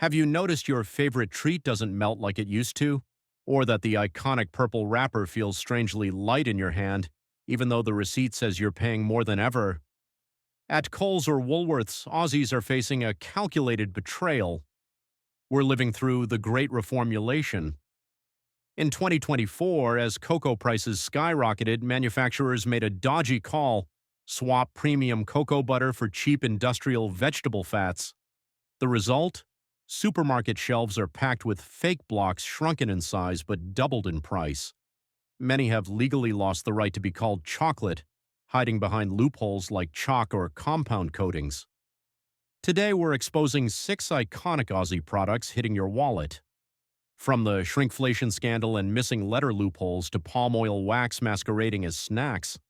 Have you noticed your favorite treat doesn't melt like it used to? Or that the iconic purple wrapper feels strangely light in your hand, even though the receipt says you're paying more than ever? At Coles or Woolworths, Aussies are facing a calculated betrayal. We're living through the Great Reformulation. In 2024, as cocoa prices skyrocketed, manufacturers made a dodgy call: swap premium cocoa butter for cheap industrial vegetable fats. The result? Supermarket shelves are packed with fake blocks shrunken in size but doubled in price. Many have legally lost the right to be called chocolate, hiding behind loopholes like Choc or compound coatings. Today we're exposing 6 iconic Aussie products hitting your wallet. From the shrinkflation scandal and missing letter loopholes to palm oil wax masquerading as snacks,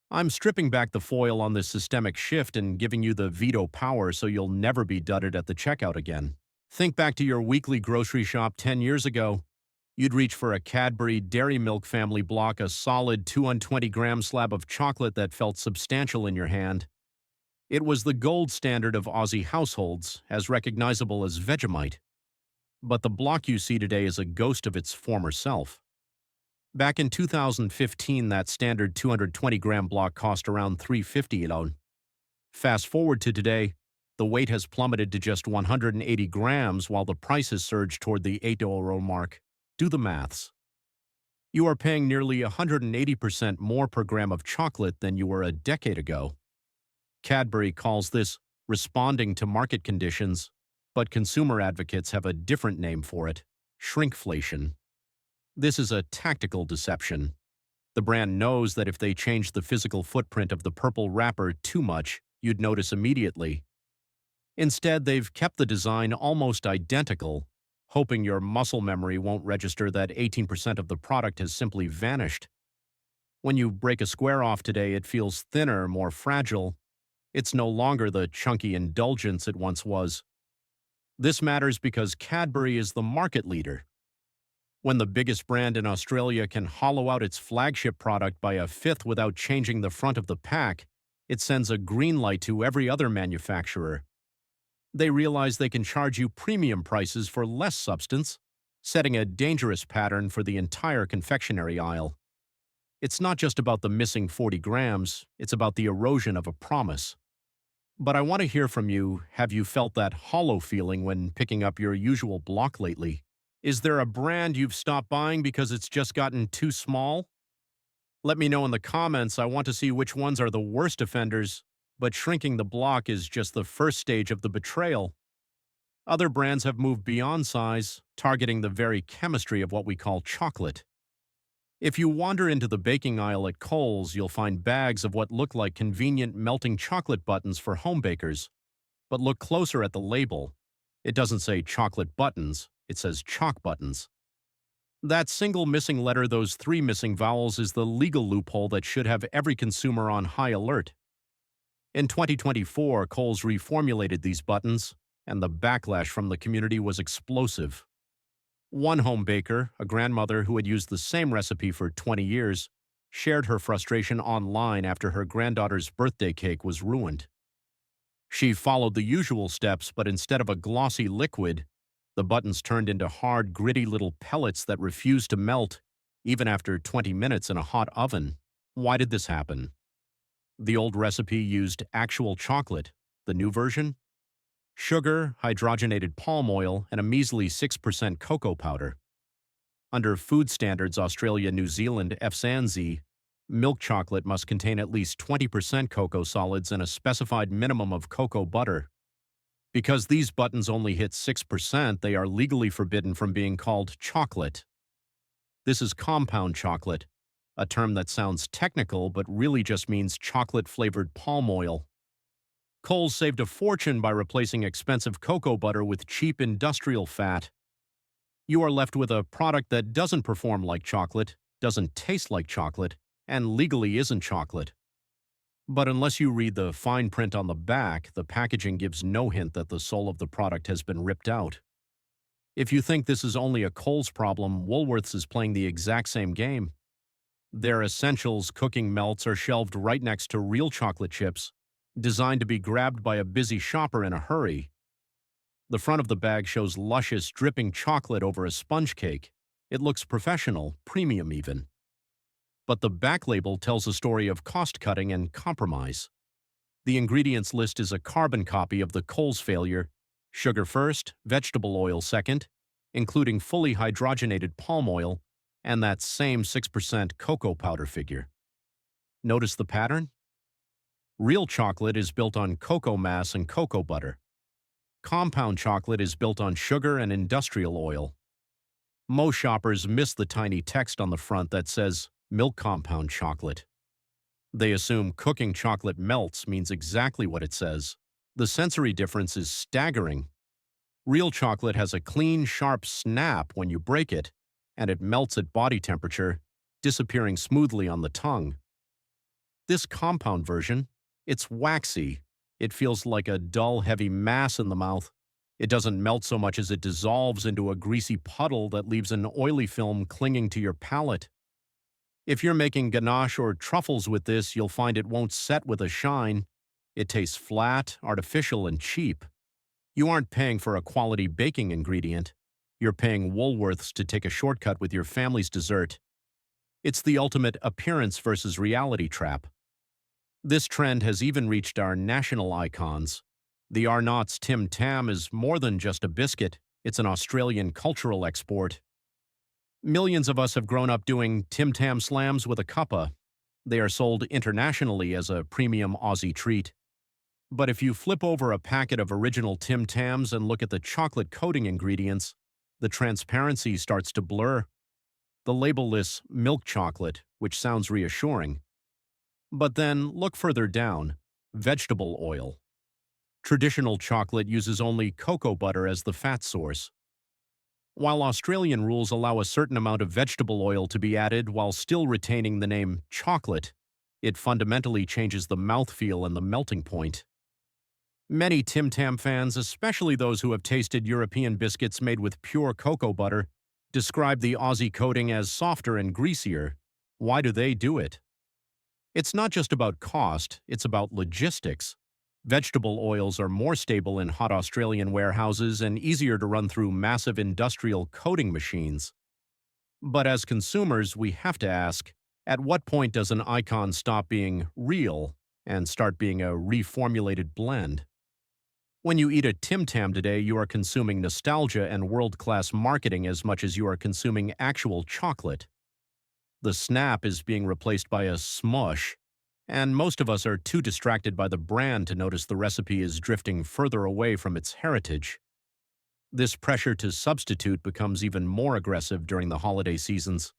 I'm stripping back the foil on this systemic shift and giving you the veto power so you'll never be dudded at the checkout again. Think back to your weekly grocery shop 10 years ago. You'd reach for a Cadbury Dairy Milk family block, a solid 220-gram slab of chocolate that felt substantial in your hand. It was the gold standard of Aussie households, as recognizable as Vegemite. But the block you see today is a ghost of its former self. Back in 2015, that standard 220-gram block cost around $3.50. Fast forward to today, the weight has plummeted to just 180 grams while the price has surged toward the $8 mark. Do the maths. You are paying nearly 180% more per gram of chocolate than you were a decade ago. Cadbury calls this responding to market conditions, but consumer advocates have a different name for it: shrinkflation. This is a tactical deception. The brand knows that if they change the physical footprint of the purple wrapper too much, you'd notice immediately. Instead, they've kept the design almost identical, hoping your muscle memory won't register that 18% of the product has simply vanished. When you break a square off today, it feels thinner, more fragile. It's no longer the chunky indulgence it once was. This matters because Cadbury is the market leader. When the biggest brand in Australia can hollow out its flagship product by a fifth without changing the front of the pack, it sends a green light to every other manufacturer. They realize they can charge you premium prices for less substance, setting a dangerous pattern for the entire confectionery aisle. It's not just about the missing 40 grams, it's about the erosion of a promise. But I want to hear from you. Have you felt that hollow feeling when picking up your usual block lately? Is there a brand you've stopped buying because it's just gotten too small? Let me know in the comments. I want to see which ones are the worst offenders, but shrinking the block is just the first stage of the betrayal. Other brands have moved beyond size, targeting the very chemistry of what we call chocolate. If you wander into the baking aisle at Coles, you'll find bags of what look like convenient melting chocolate buttons for home bakers. But look closer at the label. It doesn't say chocolate buttons, it says Choc buttons. That single missing letter, those 3 missing vowels, is the legal loophole that should have every consumer on high alert. In 2024, Coles reformulated these buttons, and the backlash from the community was explosive. One home baker, a grandmother who had used the same recipe for 20 years, shared her frustration online after her granddaughter's birthday cake was ruined. She followed the usual steps, but instead of a glossy liquid, the buttons turned into hard, gritty little pellets that refused to melt, even after 20 minutes in a hot oven. Why did this happen? The old recipe used actual chocolate. The new version? Sugar, hydrogenated palm oil, and a measly 6% cocoa powder. Under food standards Australia, New Zealand, FSANZ, milk chocolate must contain at least 20% cocoa solids and a specified minimum of cocoa butter. Because these buttons only hit 6%, they are legally forbidden from being called chocolate. This is compound chocolate, a term that sounds technical but really just means chocolate-flavored palm oil. Coles saved a fortune by replacing expensive cocoa butter with cheap industrial fat. You are left with a product that doesn't perform like chocolate, doesn't taste like chocolate, and legally isn't chocolate. But unless you read the fine print on the back, the packaging gives no hint that the soul of the product has been ripped out. If you think this is only a Coles problem, Woolworths is playing the exact same game. Their essentials cooking melts are shelved right next to real chocolate chips, designed to be grabbed by a busy shopper in a hurry. The front of the bag shows luscious, dripping chocolate over a sponge cake. It looks professional, premium even. But the back label tells a story of cost-cutting and compromise. The ingredients list is a carbon copy of the Coles failure: sugar first, vegetable oil second, including fully hydrogenated palm oil, and that same 6% cocoa powder figure. Notice the pattern? Real chocolate is built on cocoa mass and cocoa butter. Compound chocolate is built on sugar and industrial oil. Most shoppers miss the tiny text on the front that says milk compound chocolate. They assume cooking chocolate melts means exactly what it says. The sensory difference is staggering. Real chocolate has a clean, sharp snap when you break it, and it melts at body temperature, disappearing smoothly on the tongue. This compound version, it's waxy. It feels like a dull, heavy mass in the mouth. It doesn't melt so much as it dissolves into a greasy puddle that leaves an oily film clinging to your palate. If you're making ganache or truffles with this, you'll find it won't set with a shine. It tastes flat, artificial, and cheap. You aren't paying for a quality baking ingredient. You're paying Woolworths to take a shortcut with your family's dessert. It's the ultimate appearance versus reality trap. This trend has even reached our national icons. The Arnott's Tim Tam is more than just a biscuit. It's an Australian cultural export. Millions of us have grown up doing Tim Tam slams with a cuppa. They are sold internationally as a premium Aussie treat. But if you flip over a packet of original Tim Tams and look at the chocolate coating ingredients, the transparency starts to blur. The label lists milk chocolate, which sounds reassuring. But then look further down: vegetable oil. Traditional chocolate uses only cocoa butter as the fat source. While Australian rules allow a certain amount of vegetable oil to be added while still retaining the name chocolate, it fundamentally changes the mouthfeel and the melting point. Many Tim Tam fans, especially those who have tasted European biscuits made with pure cocoa butter, describe the Aussie coating as softer and greasier. Why do they do it? It's not just about cost, it's about logistics. Vegetable oils are more stable in hot Australian warehouses and easier to run through massive industrial coating machines. But as consumers, we have to ask, at what point does an icon stop being real and start being a reformulated blend? When you eat a Tim Tam today, you are consuming nostalgia and world-class marketing as much as you are consuming actual chocolate. The snap is being replaced by a smush, and most of us are too distracted by the brand to notice the recipe is drifting further away from its heritage. This pressure to substitute becomes even more aggressive during the holiday seasons.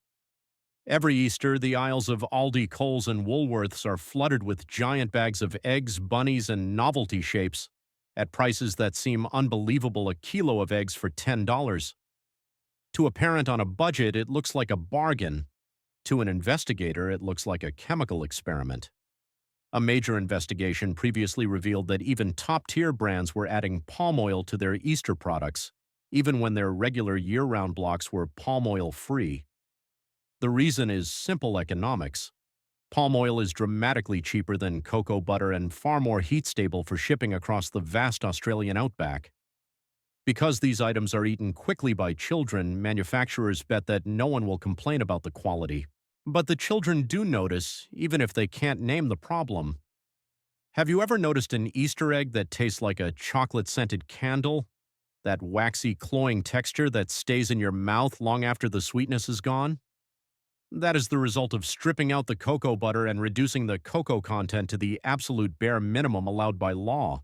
Every Easter, the aisles of Aldi, Coles, and Woolworths are flooded with giant bags of eggs, bunnies, and novelty shapes at prices that seem unbelievable: a kilo of eggs for $10. To a parent on a budget, it looks like a bargain. To an investigator, it looks like a chemical experiment. A major investigation previously revealed that even top-tier brands were adding palm oil to their Easter products, even when their regular year-round blocks were palm oil-free. The reason is simple economics. Palm oil is dramatically cheaper than cocoa butter and far more heat-stable for shipping across the vast Australian outback. Because these items are eaten quickly by children, manufacturers bet that no one will complain about the quality. But the children do notice, even if they can't name the problem. Have you ever noticed an Easter egg that tastes like a chocolate-scented candle? That waxy, cloying texture that stays in your mouth long after the sweetness is gone? That is the result of stripping out the cocoa butter and reducing the cocoa content to the absolute bare minimum allowed by law.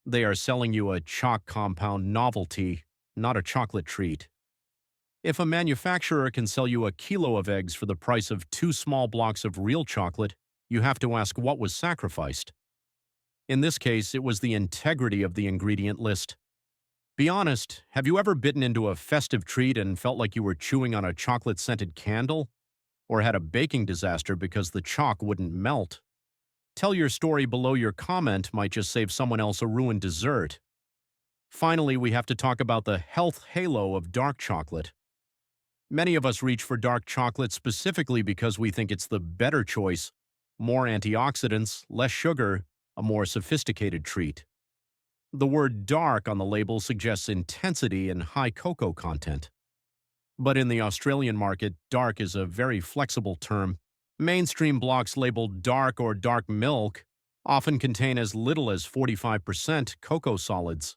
They are selling you a Choc compound novelty, not a chocolate treat. If a manufacturer can sell you a kilo of eggs for the price of 2 small blocks of real chocolate, you have to ask what was sacrificed. In this case, it was the integrity of the ingredient list. Be honest, have you ever bitten into a festive treat and felt like you were chewing on a chocolate-scented candle? Or had a baking disaster because the chalk wouldn't melt? Tell your story below. Your comment might just save someone else a ruined dessert. Finally, we have to talk about the health halo of dark chocolate. Many of us reach for dark chocolate specifically because we think it's the better choice: more antioxidants, less sugar, a more sophisticated treat. The word dark on the label suggests intensity and high cocoa content. But in the Australian market, dark is a very flexible term. Mainstream blocks labeled dark or dark milk often contain as little as 45% cocoa solids.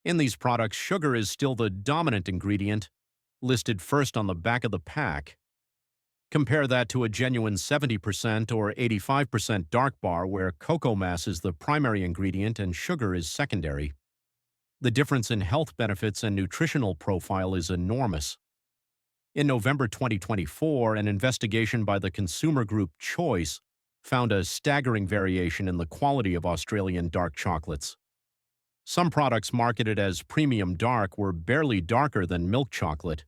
In these products, sugar is still the dominant ingredient, listed first on the back of the pack. Compare that to a genuine 70% or 85% dark bar where cocoa mass is the primary ingredient and sugar is secondary. The difference in health benefits and nutritional profile is enormous. In November 2024, an investigation by the consumer group Choice found a staggering variation in the quality of Australian dark chocolates. Some products marketed as premium dark were barely darker than milk chocolate,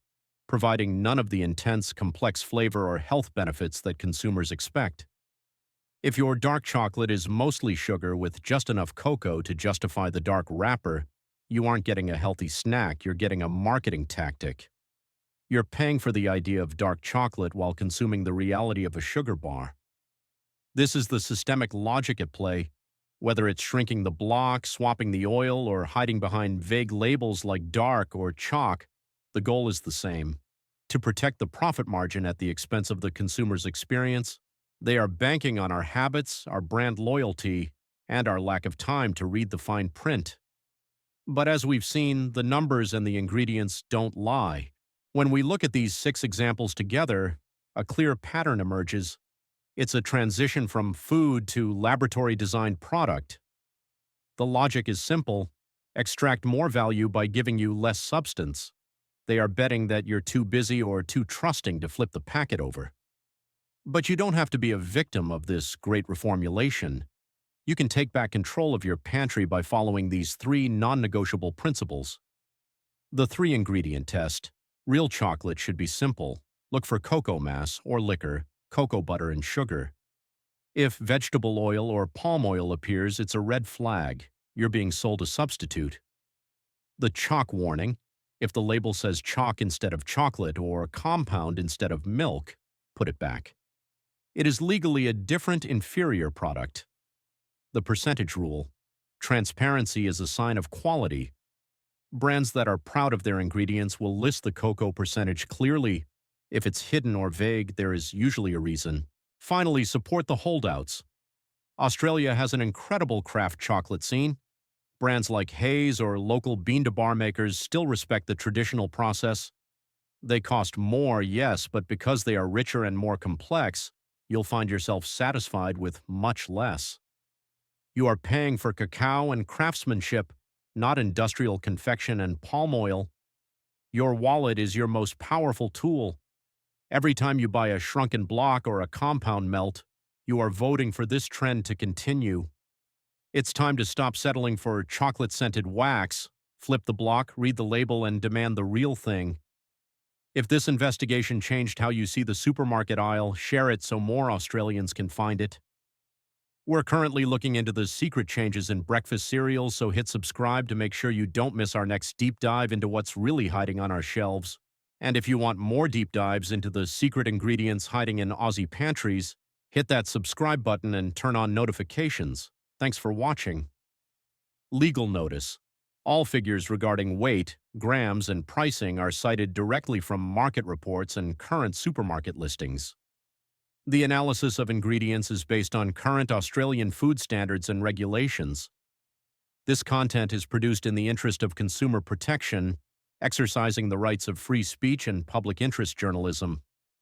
providing none of the intense, complex flavor or health benefits that consumers expect. If your dark chocolate is mostly sugar with just enough cocoa to justify the dark wrapper, you aren't getting a healthy snack, you're getting a marketing tactic. You're paying for the idea of dark chocolate while consuming the reality of a sugar bar. This is the systemic logic at play. Whether it's shrinking the block, swapping the oil, or hiding behind vague labels like dark or Choc, the goal is the same: to protect the profit margin at the expense of the consumer's experience. They are banking on our habits, our brand loyalty, and our lack of time to read the fine print. But as we've seen, the numbers and the ingredients don't lie. When we look at these 6 examples together, a clear pattern emerges. It's a transition from food to laboratory-designed product. The logic is simple: extract more value by giving you less substance. They are betting that you're too busy or too trusting to flip the packet over. But you don't have to be a victim of this great reformulation. You can take back control of your pantry by following these 3 non-negotiable principles. The 3-ingredient test. Real chocolate should be simple. Look for cocoa mass or liquor, cocoa butter, and sugar. If vegetable oil or palm oil appears, it's a red flag. You're being sold a substitute. The Choc warning. If the label says chalk instead of chocolate or compound instead of milk, put it back. It is legally a different, inferior product. The percentage rule. Transparency is a sign of quality. Brands that are proud of their ingredients will list the cocoa percentage clearly. If it's hidden or vague, there is usually a reason. Finally, support the holdouts. Australia has an incredible craft chocolate scene. Brands like Hayes or local bean-to-bar makers still respect the traditional process. They cost more, yes, but because they are richer and more complex, you'll find yourself satisfied with much less. You are paying for cacao and craftsmanship, not industrial confection and palm oil. Your wallet is your most powerful tool. Every time you buy a shrunken block or a compound melt, you are voting for this trend to continue. It's time to stop settling for chocolate-scented wax, flip the block, read the label, and demand the real thing. If this investigation changed how you see the supermarket aisle, share it so more Australians can find it. We're currently looking into the secret changes in breakfast cereals, so hit subscribe to make sure you don't miss our next deep dive into what's really hiding on our shelves. And if you want more deep dives into the secret ingredients hiding in Aussie pantries, hit that subscribe button and turn on notifications. Thanks for watching. Legal notice. All figures regarding weight, grams, and pricing are cited directly from market reports and current supermarket listings. The analysis of ingredients is based on current Australian food standards and regulations. This content is produced in the interest of consumer protection, exercising the rights of free speech and public interest journalism.